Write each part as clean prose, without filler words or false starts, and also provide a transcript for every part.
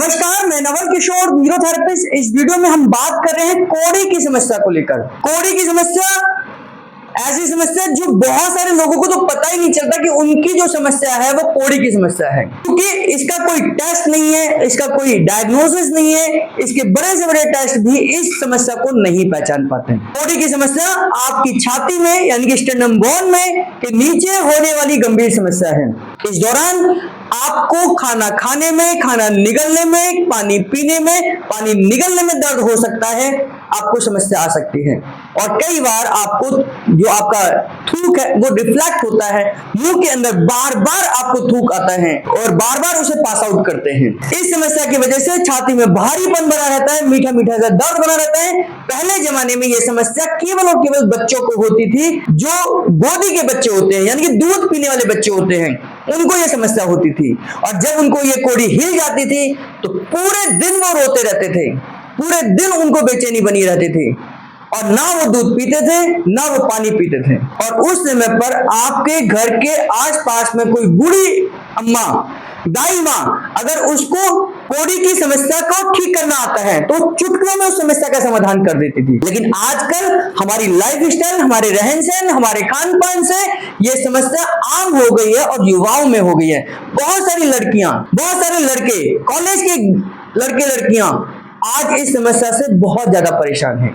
नमस्कार, मैं नवल किशोर न्यूरोथेरेपिस्ट। इस वीडियो में हम बात कर रहे हैं कोढ़ी की समस्या को लेकर। कोढ़ी की समस्या ऐसी समस्या जो बहुत सारे लोगों को तो पता ही नहीं चलता कि उनकी जो समस्या है वो कोढ़ी की समस्या है, क्योंकि इसका कोई टेस्ट नहीं है, इसका कोई डायग्नोसिस नहीं है। इसके बड़े से बड़े टेस्ट भी इस समस्या को नहीं पहचान पाते। कोढ़ी की समस्या आपकी छाती में यानी कि स्टर्नम बोन में के नीचे होने वाली गंभीर समस्या है। इस दौरान आपको खाना खाने में, खाना निगलने में, पानी पीने में, पानी निगलने में दर्द हो सकता है, आपको समस्या आ सकती है। और कई बार आपको जो आपका थूक है वो रिफ्लेक्ट होता है, मुंह के अंदर बार बार आपको थूक आता है और बार बार उसे पास आउट करते हैं। इस समस्या की वजह से छाती में भारीपन बना रहता है, मीठा मीठा सा दर्द बना रहता है। पहले जमाने में यह समस्या केवल और केवल बच्चों को होती थी, जो गोदी के बच्चे होते हैं यानी कि दूध पीने वाले बच्चे होते हैं, उनको यह समस्या होती थी। और जब उनको ये कोढ़ी हिल जाती थी तो पूरे दिन वो रोते रहते थे, पूरे दिन उनको बेचैनी बनी रहती थी और ना वो दूध पीते थे ना वो पानी पीते थे। और उस समय पर आपके घर के आसपास में कोई बूढ़ी अम्मा, दाई माँ अगर उसको कोढ़ी की समस्या को ठीक करना आता है तो चुटकियों में उस समस्या का समाधान कर देती थी। लेकिन आजकल हमारी लाइफस्टाइल, हमारे रहन सहन, हमारे खान पान से यह समस्या आम हो गई है और युवाओं में हो गई है। बहुत सारी लड़कियां, बहुत सारे लड़के, कॉलेज के लड़के लड़कियां आज इस समस्या से बहुत ज्यादा परेशान हैं।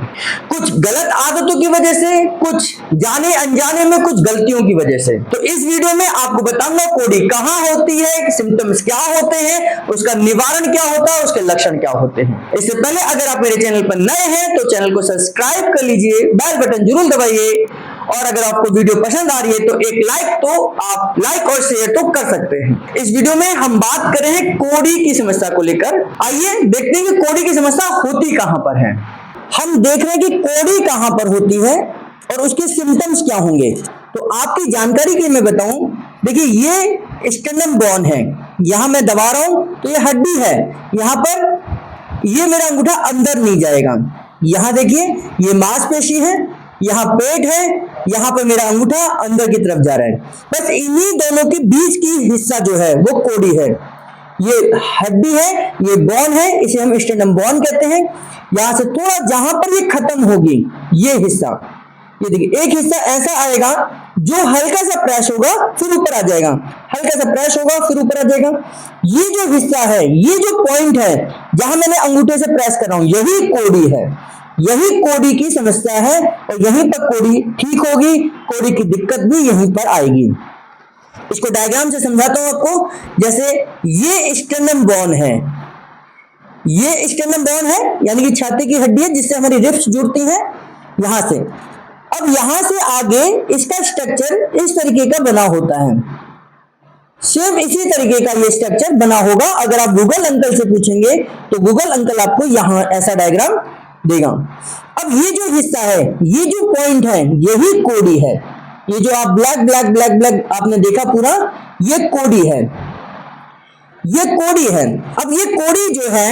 कुछ गलत आदतों की वजह से, कुछ जाने अनजाने में, कुछ गलतियों की वजह से। तो इस वीडियो में आपको बताऊंगा कोढ़ी कहां होती है, सिम्टम्स क्या होते हैं, उसका निवारण क्या होता है, उसके लक्षण क्या होते हैं। इससे पहले अगर आप मेरे चैनल पर नए हैं तो चैनल को सब्सक्राइब कर लीजिए, बेल बटन जरूर दबाइए और अगर आपको वीडियो पसंद आ रही है तो एक लाइक तो आप लाइक और शेयर तो कर सकते हैं। इस वीडियो में हम बात कर रहे हैं कोढ़ी की समस्या को लेकर। आइए देखते हैं कि कोढ़ी की समस्या होती कहां पर है। हम देख रहे हैं कि कोढ़ी कहां पर होती है और उसके सिम्टम्स क्या होंगे। तो आपकी जानकारी के लिए मैं बताऊं, देखिए ये स्टर्नम बोन है, यहां मैं दबा रहा हूं तो ये हड्डी है, यहां पर ये मेरा अंगूठा अंदर नहीं जाएगा। यहां देखिए ये मांसपेशी है, यहाँ पेट है, यहाँ पे मेरा अंगूठा अंदर की तरफ जा रहा है। बस इन्हीं दोनों के बीच की हिस्सा जो है वो कोढ़ी है। ये हड्डी है, ये बोन है, इसे हम स्टर्नम बोन कहते हैं। यहां से थोड़ा जहां पर ये खत्म होगी ये हिस्सा, ये देखिए एक हिस्सा ऐसा आएगा जो हल्का सा प्रेस होगा फिर ऊपर आ जाएगा, हल्का सा प्रेस होगा फिर ऊपर आ जाएगा। ये जो हिस्सा है, ये जो पॉइंट है जहां मैंने अंगूठे से प्रेस कर रहा हूं, यही कोढ़ी है। यही कोढ़ी की समस्या है और यहीं पर कोढ़ी ठीक होगी, कोढ़ी की दिक्कत भी यहीं पर आएगी। इसको डायग्राम से समझाता हूं आपको। जैसे ये स्टर्नम बोन है, ये स्टर्नम बोन है यानी कि छाती की हड्डी है जिससे हमारी रिब्स जुड़ती हैं यहां से। अब यहां से आगे इसका स्ट्रक्चर इस तरीके का बना होता है, सेम इसी तरीके का ये स्ट्रक्चर बना होगा। अगर आप गूगल अंकल से पूछेंगे तो गूगल अंकल आपको यहां ऐसा डायग्राम देगा। अब ये जो हिस्सा है, ये जो पॉइंट है, यही कोढ़ी है। ये जो आप ब्लैक ब्लैक ब्लैक ब्लैक आपने देखा पूरा, ये कोढ़ी है, ये कोढ़ी है। अब ये कोढ़ी जो है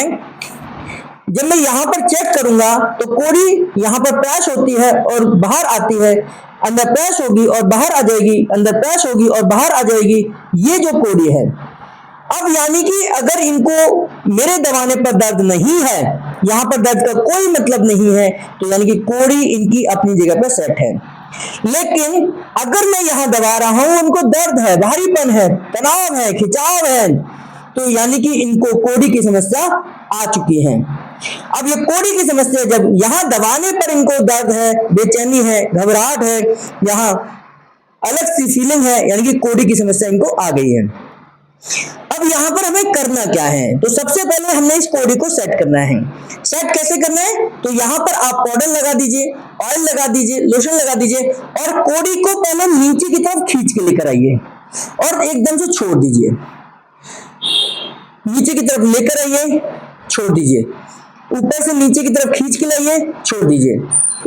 जब मैं यहां पर चेक करूंगा तो कोढ़ी यहां पर प्रेस होती है और बाहर आती है, अंदर प्रेस होगी और बाहर आ जाएगी, अंदर प्रेस होगी और बाहर आ जाएगी। ये जो कोढ़ी है, अब यानी कि अगर इनको मेरे दबाने पर दर्द नहीं है, यहां पर दर्द का कोई मतलब नहीं है, तो यानी कि कोढ़ी इनकी अपनी जगह पर सेट है। लेकिन अगर मैं यहां दबा रहा हूं, उनको दर्द है, भारीपन है, तनाव है, खिंचाव है, तो यानी कि इनको कोढ़ी की समस्या आ चुकी है। अब ये कोढ़ी की समस्या जब यहां दबाने पर इनको दर्द है, बेचैनी है, घबराहट है, यहां अलग सी फीलिंग है, यानी कि कोढ़ी की समस्या इनको आ गई है। अब यहां पर हमें करना क्या है, तो सबसे पहले हमने इस कोढ़ी को सेट करना है। सेट कैसे करना है, तो यहां पर आप पाउडर लगा दीजिए, ऑयल लगा दीजिए, लोशन लगा दीजिए और कोढ़ी को पहले नीचे की तरफ खींच के लेकर आइए और एकदम से छोड़ दीजिए। नीचे की तरफ लेकर आइए, छोड़ दीजिए, ऊपर से नीचे की तरफ खींच के लाइए, छोड़ दीजिए,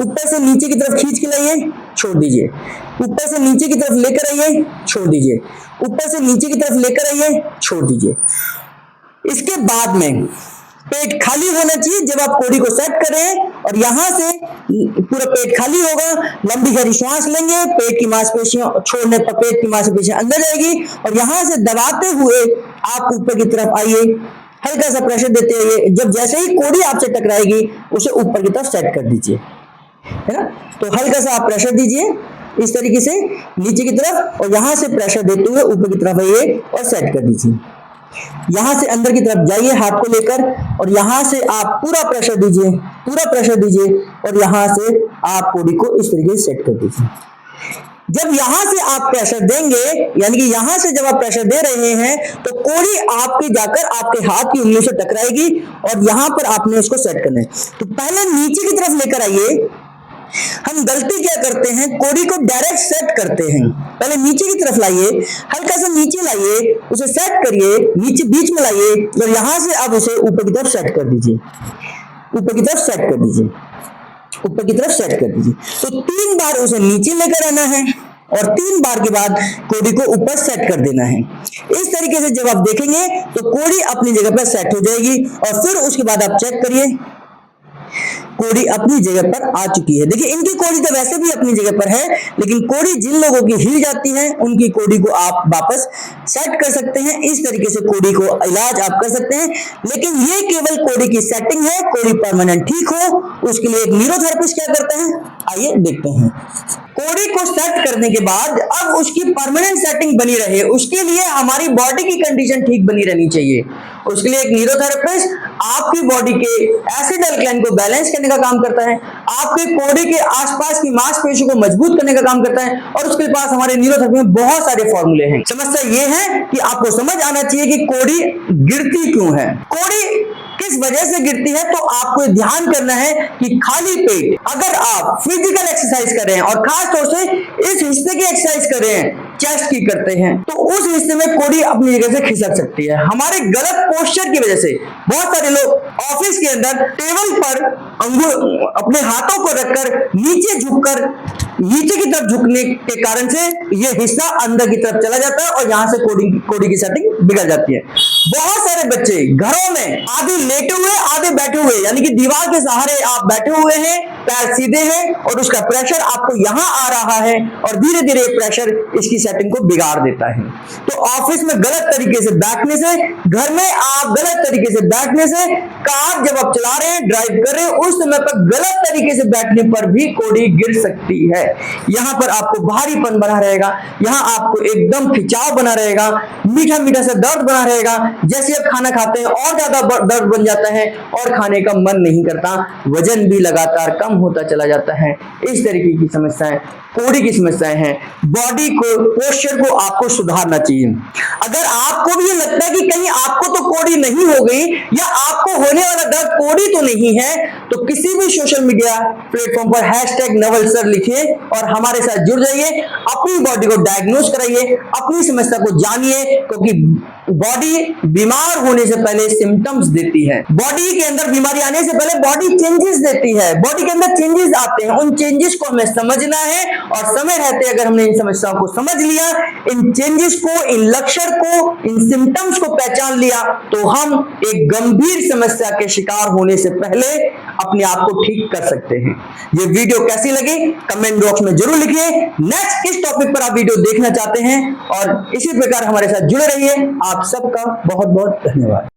ऊपर से नीचे की तरफ खींच के लाइए, छोड़ दीजिए, ऊपर से नीचे की तरफ लेकर आइए, छोड़ दीजिए, ऊपर से नीचे की तरफ लेकर आइए, छोड़ दीजिए। इसके बाद में पेट खाली होना चाहिए जब आप कोढ़ी को सेट करें और यहां से पूरा पेट खाली होगा, लंबी गहरी श्वास लेंगे, पेट की मांसपेशियां छोड़ने पर पेट की मांसपेशियां अंदर जाएगी और यहां से दबाते हुए आप ऊपर की तरफ आइए, हल्का सा प्रेशर देते हुए जब जैसे ही कोड़ी आपसे टकराएगी उसे ऊपर की तरफ सेट कर दीजिए, है ना। तो हल्का सा आप प्रेशर दीजिए इस तरीके से नीचे की तरफ, और यहां से प्रेशर देते हुए ऊपर की तरफ आइए और सेट कर दीजिए। यहां से अंदर की तरफ जाइए हाथ को लेकर, और यहां से आप पूरा प्रेशर दीजिए, पूरा प्रेशर दीजिए, और यहां से आप कोड़ी को इस तरीके से सेट कर दीजिए। जब यहां से आप प्रेशर देंगे, यानी कि यहां से जब आप प्रेशर दे रहे हैं, तो कोड़ी आपकी जाकर आपके हाथ की उंगलियों से टकराएगी और यहां पर आपने इसको सेट करना है। तो पहले नीचे की तरफ लेकर आइए। हम गलती क्या करते हैं, कोड़ी को डायरेक्ट सेट करते हैं। पहले नीचे की तरफ लाइए, हल्का सा नीचे लाइए, उसे सेट करिए, नीचे बीच में लाइए, और यहां से आप उसे ऊपर की तरफ सेट कर दीजिए, ऊपर की तरफ सेट कर दीजिए, ऊपर की तरफ सेट कर दीजिए। तो 3 बार उसे नीचे लेकर आना है और 3 बार के बाद कोड़ी को ऊपर सेट कर देना है। इस तरीके से जब आप देखेंगे तो कोड़ी अपनी जगह पर सेट हो जाएगी, और फिर उसके बाद आप चेक करिए कोड़ी अपनी जगह पर आ चुकी है। देखिए इनकी कोड़ी तो वैसे भी अपनी जगह पर है, लेकिन कोड़ी जिन लोगों की हिल जाती है उनकी कोड़ी को आप वापस सेट कर सकते हैं। इस तरीके से कोड़ी को इलाज आप कर सकते हैं, लेकिन ये केवल कोड़ी की सेटिंग है। कोड़ी परमानेंट ठीक हो उसके लिए एक न्यूरोथेरेपिस्ट क्या करते हैं, आइए देखते हैं। कोड़ी को सेट करने के बाद अब उसकी परमानेंट सेटिंग बनी रहे, उसके लिए हमारी बॉडी की कंडीशन ठीक बनी रहनी चाहिए। उसके लिए एक न्यूरोथेरेपिस्ट आपकी बॉडी के एसिड अल्कलाइन को बैलेंस करने का काम करता है, आपके कोड़ी के आसपास की मांसपेशियों को मजबूत करने का काम करता है, और उसके पास हमारे न्यूरोथेरेपी में बहुत सारे फॉर्मूले हैं। समस्या ये है कि आपको समझ आना चाहिए कि कोड़ी गिरती क्यों है, कोड़ी किस वजह से गिरती है। तो आपको ध्यान करना है कि खाली पेट अगर आप फिजिकल एक्सरसाइज कर रहे हैं, और खास तौर से इस हिस्से की एक्सरसाइज कर रहे हैं, चेस्ट की करते हैं, तो उस हिस्से में कोड़ी अपनी जगह से खिसक सकती है। हमारे गलत पोस्चर की वजह से बहुत सारे लोग ऑफिस के अंदर टेबल पर अपने हाथों को रखकर नीचे झुककर नीचे की तरफ झुकने के कारण से ये हिस्सा अंदर की तरफ चला जाता है, और यहां से कोड़ी की सेटिंग बिगड़ जाती है। बहुत सारे बच्चे घरों में आधे लेटे हुए आधे बैठे हुए, यानी कि दीवार के सहारे आप बैठे हुए हैं, पैर सीधे हैं, और उसका प्रेशर आपको यहां आ रहा है, और धीरे धीरे प्रेशर इसकी सेटिंग को बिगाड़ देता है। तो ऑफिस में गलत तरीके से बैठने से, घर में आप गलत तरीके से बैठने से, कार जब आप चला रहे हैं, ड्राइव कर रहे हैं, उस समय पर गलत तरीके से बैठने पर भी कोड़ी गिर सकती है। यहां पर आपको भारीपन बना रहेगा, यहां आपको एकदम खिंचाव बना रहेगा, मीठा मीठा सा दर्द बना रहेगा। जैसे आप खाना खाते हैं और ज्यादा दर्द बन जाता है और खाने का मन नहीं करता, वजन भी लगातार कम होता चला जाता है। इस तरीके की समस्याएं कोड़ी की समस्याएं हैं। बॉडी को पोस्चर को आपको सुधारना चाहिए। अगर आपको भी ये लगता है कि कहीं आपको तो कोड़ी नहीं हो गई, या आपको होने वाला दर्द कोड़ी तो नहीं है, तो किसी भी सोशल मीडिया प्लेटफॉर्म पर #नवल सर लिखिए और हमारे साथ जुड़ जाइए। अपनी बॉडी को डायग्नोस कराइए, अपनी समस्या को जानिए, क्योंकि बॉडी बीमार होने से पहले सिम्टम्स देती है। बॉडी के अंदर बीमारी आने से पहले बॉडी चेंजेस देती है, बॉडी के अंदर चेंजेस आते हैं। उन चेंजेस को हमें समझना है, और समय रहते अगर हमने इन समस्याओं को समझ लिया, इन चेंजेस को, इन लक्षण को, इन सिम्टम्स को पहचान लिया, तो हम एक गंभीर समस्या के शिकार होने से पहले अपने आप को ठीक कर सकते हैं। ये वीडियो कैसी लगी कमेंट बॉक्स में जरूर लिखिए। नेक्स्ट किस टॉपिक पर आप वीडियो देखना चाहते हैं, और इसी प्रकार हमारे साथ जुड़े रहिए। आप सबका बहुत बहुत धन्यवाद।